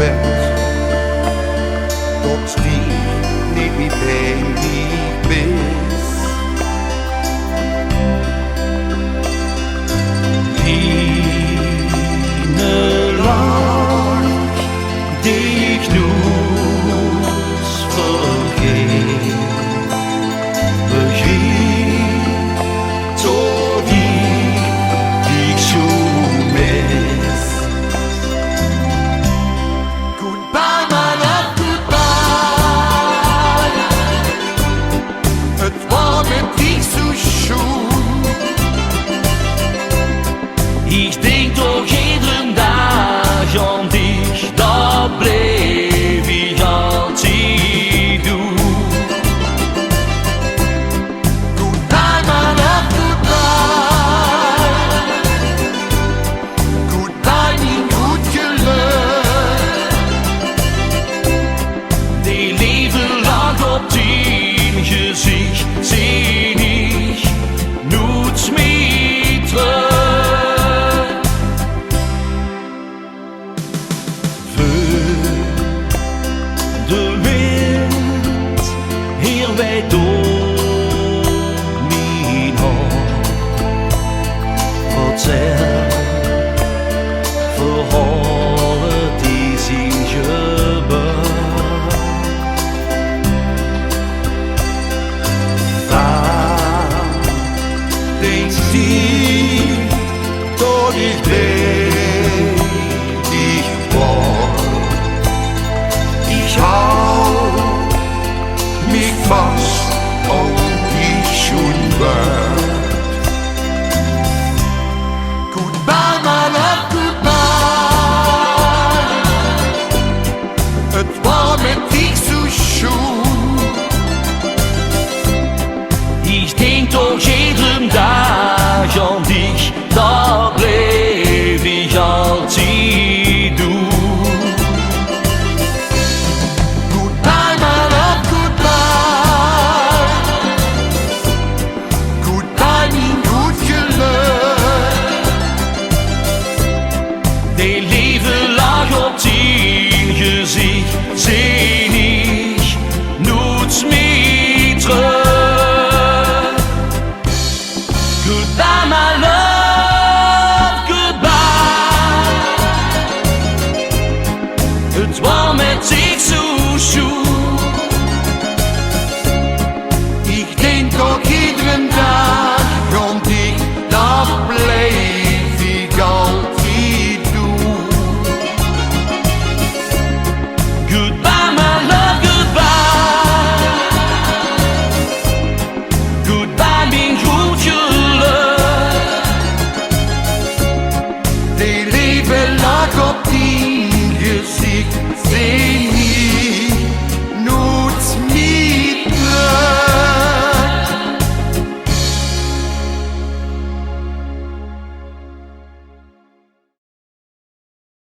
bed, tot die niet meer bij mij is. Line lang die ik nooit vergeet, begin tot die ik zo mis. Goodbye, my love, goodbye. Het was met dich so schön. Ich denk doch jeden Tag an dich, da bleib ich als du. Goodbye, my love, goodbye. Goodbye, mein gut geluk. Die leven lang op tien gezicht, zie ich nooit meer terug. De wind hier weht door mijn hart, vertel verhalen die zijn gebeurd. Waar denkst die tot ich bei dich war? Ich hau mich fast an dich schon wert. Goodbye, my love, goodbye. Het war mit dich so schön. Ich denk doch jeden Tag an dich, da bleib ich als du. Goodbye, my love, goodbye. Goodbye, mein gut geluk. Die leven lag op tien gezicht, zie ich nooit meer terug. Goodbye, my love, goodbye. Het was met